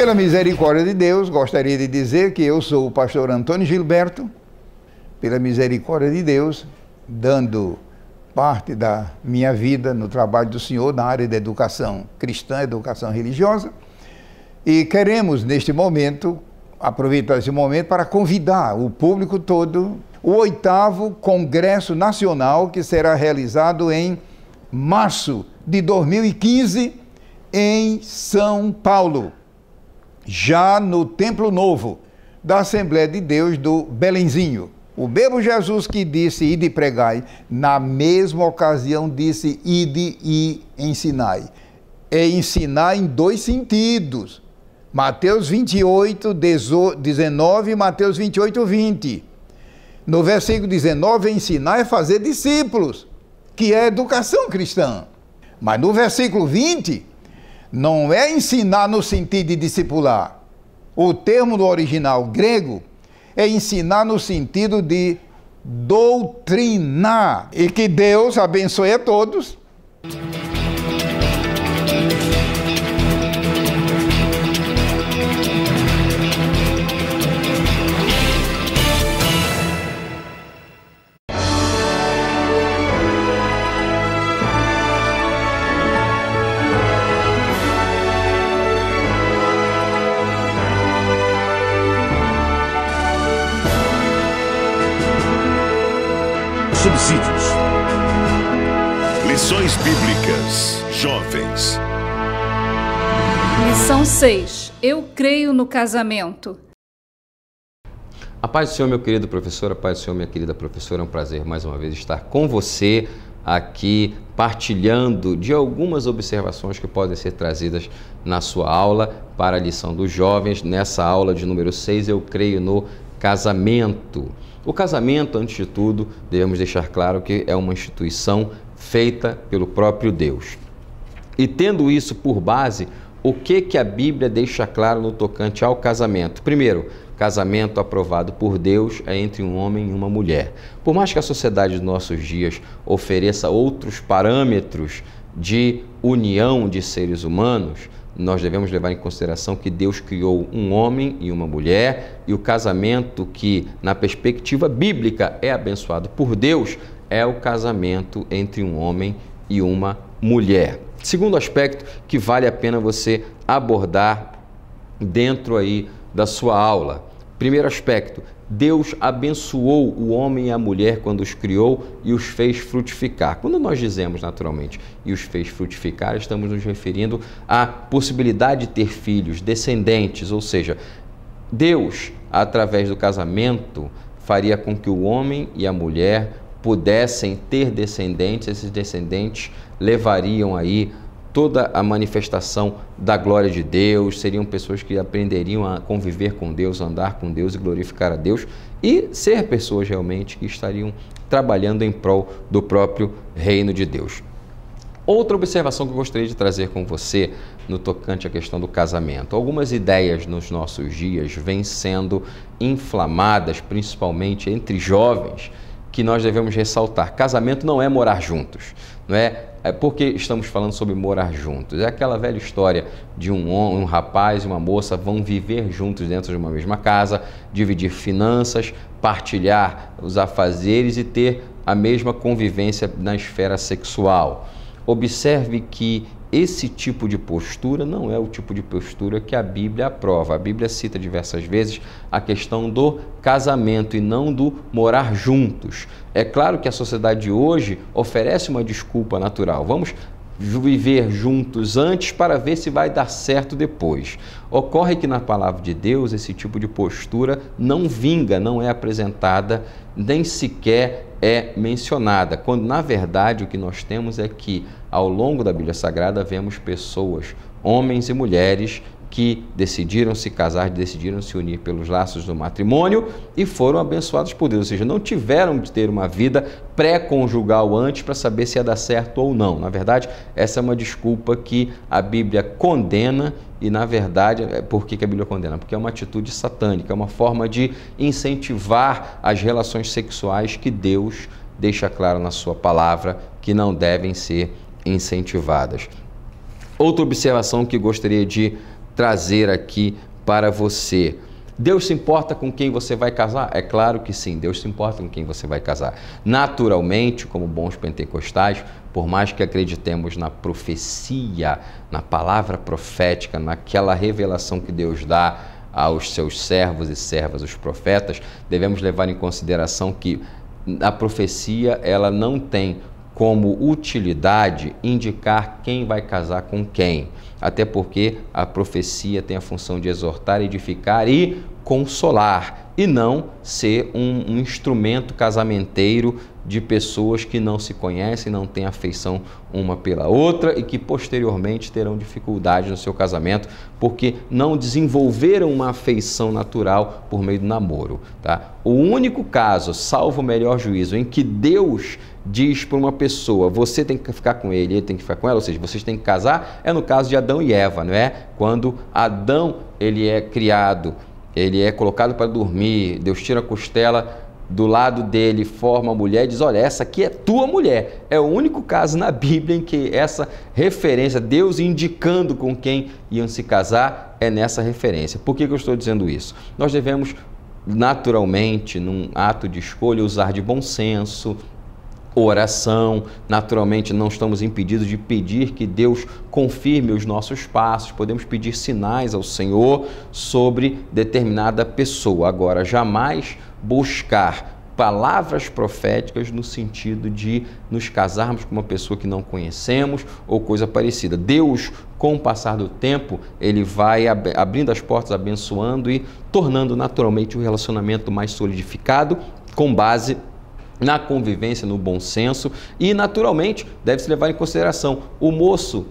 Pela misericórdia de Deus, gostaria de dizer que eu sou o pastor Antônio Gilberto, pela misericórdia de Deus, dando parte da minha vida no trabalho do Senhor na área da educação cristã, educação religiosa, e queremos neste momento, aproveitar esse momento para convidar o público todo, o 8º Congresso Nacional, que será realizado em março de 2015, em São Paulo, já no Templo Novo da Assembleia de Deus do Belenzinho. O mesmo Jesus que disse, ide e pregai, na mesma ocasião disse, ide e ensinai. É ensinar em 2 sentidos. Mateus 28, 19 e Mateus 28, 20. No versículo 19, ensinar é fazer discípulos, que é educação cristã. Mas no versículo 20, não é ensinar no sentido de discipular. O termo no original grego é ensinar no sentido de doutrinar. E que Deus abençoe a todos. Subsídios. Lições Bíblicas. Jovens. Lição 6. Eu creio no casamento. A paz do Senhor, meu querido professor, a paz do Senhor, minha querida professora. É um prazer mais uma vez estar com você aqui, partilhando de algumas observações que podem ser trazidas na sua aula para a lição dos jovens. Nessa aula de número 6, eu creio no casamento. O casamento, antes de tudo, devemos deixar claro que é uma instituição feita pelo próprio Deus. E tendo isso por base, o que a Bíblia deixa claro no tocante ao casamento? Primeiro, casamento aprovado por Deus é entre um homem e uma mulher. Por mais que a sociedade dos nossos dias ofereça outros parâmetros de união de seres humanos, nós devemos levar em consideração que Deus criou um homem e uma mulher, e o casamento que, na perspectiva bíblica, é abençoado por Deus, é o casamento entre um homem e uma mulher. Segundo aspecto que vale a pena você abordar dentro aí da sua aula. Primeiro aspecto, Deus abençoou o homem e a mulher quando os criou e os fez frutificar. Quando nós dizemos, naturalmente, e os fez frutificar, estamos nos referindo à possibilidade de ter filhos, descendentes, ou seja, Deus, através do casamento, faria com que o homem e a mulher pudessem ter descendentes. Esses descendentes levariam aí toda a manifestação da glória de Deus, seriam pessoas que aprenderiam a conviver com Deus, andar com Deus e glorificar a Deus e ser pessoas realmente que estariam trabalhando em prol do próprio reino de Deus. Outra observação que eu gostaria de trazer com você no tocante à questão do casamento. Algumas ideias nos nossos dias vêm sendo inflamadas, principalmente entre jovens, que nós devemos ressaltar. Casamento não é morar juntos, não é? Porque estamos falando sobre morar juntos. É aquela velha história de um rapaz e uma moça vão viver juntos dentro de uma mesma casa, dividir finanças, partilhar os afazeres e ter a mesma convivência na esfera sexual. Observe que esse tipo de postura não é o tipo de postura que a Bíblia aprova. A Bíblia cita diversas vezes a questão do casamento e não do morar juntos. É claro que a sociedade de hoje oferece uma desculpa natural. Vamos viver juntos antes para ver se vai dar certo depois. Ocorre que na palavra de Deus esse tipo de postura não vinga, não é apresentada, nem sequer é mencionada, quando na verdade o que nós temos é que ao longo da Bíblia Sagrada vemos pessoas, homens e mulheres, que decidiram se casar, decidiram se unir pelos laços do matrimônio e foram abençoados por Deus, ou seja, não tiveram de ter uma vida pré-conjugal antes para saber se ia dar certo ou não. Na verdade, essa é uma desculpa que a Bíblia condena e, na verdade, por que a Bíblia condena? Porque é uma atitude satânica, é uma forma de incentivar as relações sexuais que Deus deixa claro na sua palavra que não devem ser incentivadas. Outra observação que gostaria de trazer aqui para você. Deus se importa com quem você vai casar? É claro que sim, Deus se importa com quem você vai casar. Naturalmente, como bons pentecostais, por mais que acreditemos na profecia, na palavra profética, naquela revelação que Deus dá aos seus servos e servas, os profetas, devemos levar em consideração que a profecia ela não tem como utilidade indicar quem vai casar com quem, até porque a profecia tem a função de exortar, edificar e consolar, e não ser um instrumento casamenteiro de pessoas que não se conhecem, não têm afeição uma pela outra e que posteriormente terão dificuldade no seu casamento porque não desenvolveram uma afeição natural por meio do namoro. Tá? O único caso, salvo o melhor juízo, em que Deus diz para uma pessoa, você tem que ficar com ele tem que ficar com ela, ou seja, vocês têm que casar, é no caso de Adão e Eva, não é? Quando Adão ele é criado, ele é colocado para dormir, Deus tira a costela do lado dele, forma a mulher e diz, olha, essa aqui é tua mulher. É o único caso na Bíblia em que essa referência, Deus indicando com quem iam se casar, é nessa referência. Por que eu estou dizendo isso? Nós devemos, naturalmente, num ato de escolha, usar de bom senso, oração. Naturalmente não estamos impedidos de pedir que Deus confirme os nossos passos, podemos pedir sinais ao Senhor sobre determinada pessoa. Agora, jamais buscar palavras proféticas no sentido de nos casarmos com uma pessoa que não conhecemos ou coisa parecida. Deus, com o passar do tempo, ele vai abrindo as portas, abençoando e tornando naturalmente o relacionamento mais solidificado com base na convivência, no bom senso e, naturalmente, deve-se levar em consideração o moço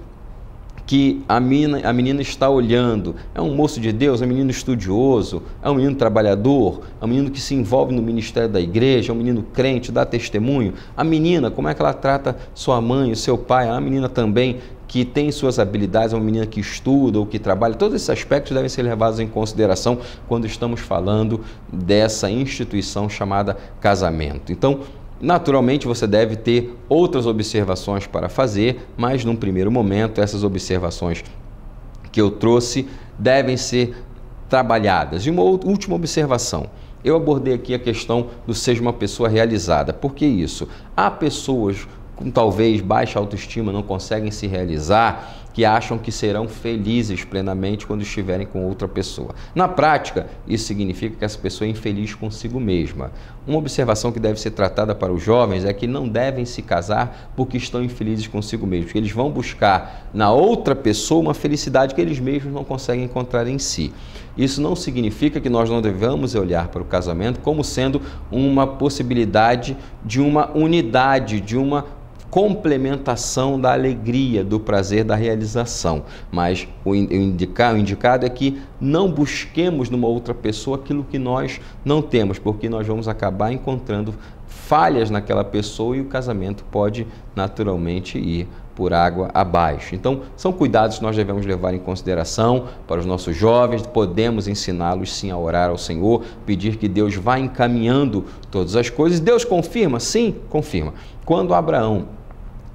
que a menina está olhando. É um moço de Deus, é um menino estudioso, é um menino trabalhador, é um menino que se envolve no ministério da igreja, é um menino crente, dá testemunho. A menina, como é que ela trata sua mãe, o seu pai? É uma menina também que tem suas habilidades, é uma menina que estuda ou que trabalha. Todos esses aspectos devem ser levados em consideração quando estamos falando dessa instituição chamada casamento. Então, naturalmente, você deve ter outras observações para fazer, mas num primeiro momento, essas observações que eu trouxe devem ser trabalhadas. E uma última observação. Eu abordei aqui a questão do seja uma pessoa realizada. Por que isso? Há pessoas com talvez baixa autoestima, não conseguem se realizar, que acham que serão felizes plenamente quando estiverem com outra pessoa. Na prática, isso significa que essa pessoa é infeliz consigo mesma. Uma observação que deve ser tratada para os jovens é que não devem se casar porque estão infelizes consigo mesmos, porque eles vão buscar na outra pessoa uma felicidade que eles mesmos não conseguem encontrar em si. Isso não significa que nós não devamos olhar para o casamento como sendo uma possibilidade de uma unidade, de uma complementação da alegria, do prazer, da realização. Mas o indicado é que não busquemos numa outra pessoa aquilo que nós não temos, porque nós vamos acabar encontrando falhas naquela pessoa e o casamento pode naturalmente ir por água abaixo. Então, são cuidados que nós devemos levar em consideração para os nossos jovens. Podemos ensiná-los sim a orar ao Senhor, pedir que Deus vá encaminhando todas as coisas. Deus confirma? Sim, confirma. Quando Abraão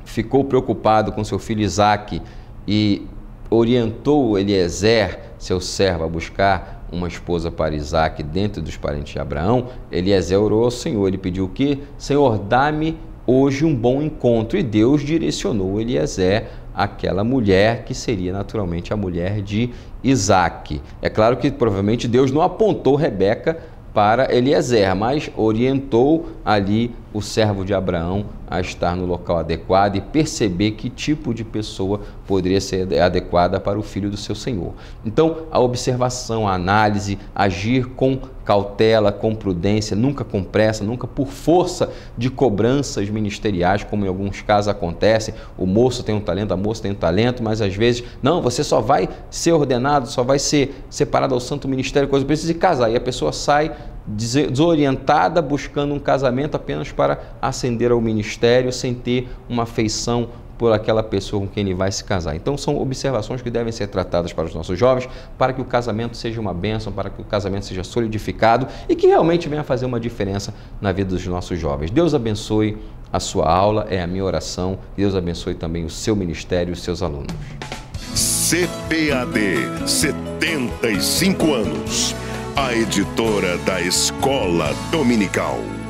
ficou preocupado com seu filho Isaque e orientou Eliezer, seu servo, a buscar uma esposa para Isaque dentro dos parentes de Abraão, Eliezer orou ao Senhor. Ele pediu o quê? Senhor, dá-me hoje um bom encontro. E Deus direcionou Eliezer àquela mulher que seria naturalmente a mulher de Isaque. É claro que provavelmente Deus não apontou Rebeca para Eliezer, mas orientou ali o servo de Abraão a estar no local adequado e perceber que tipo de pessoa poderia ser adequada para o filho do seu senhor. Então, a observação, a análise, agir com cautela, com prudência, nunca com pressa, nunca por força de cobranças ministeriais, como em alguns casos acontece. O moço tem um talento, a moça tem um talento, mas às vezes, não, você só vai ser ordenado, só vai ser separado ao santo ministério, coisa precisa de casar. E a pessoa sai desorientada, buscando um casamento apenas para ascender ao ministério, sem ter uma afeição por aquela pessoa com quem ele vai se casar. Então são observações que devem ser tratadas para os nossos jovens, para que o casamento seja uma bênção, para que o casamento seja solidificado e que realmente venha fazer uma diferença na vida dos nossos jovens. Deus abençoe a sua aula, é a minha oração. Deus abençoe também o seu ministério e os seus alunos. CPAD, 75 anos. A editora da Escola Dominical.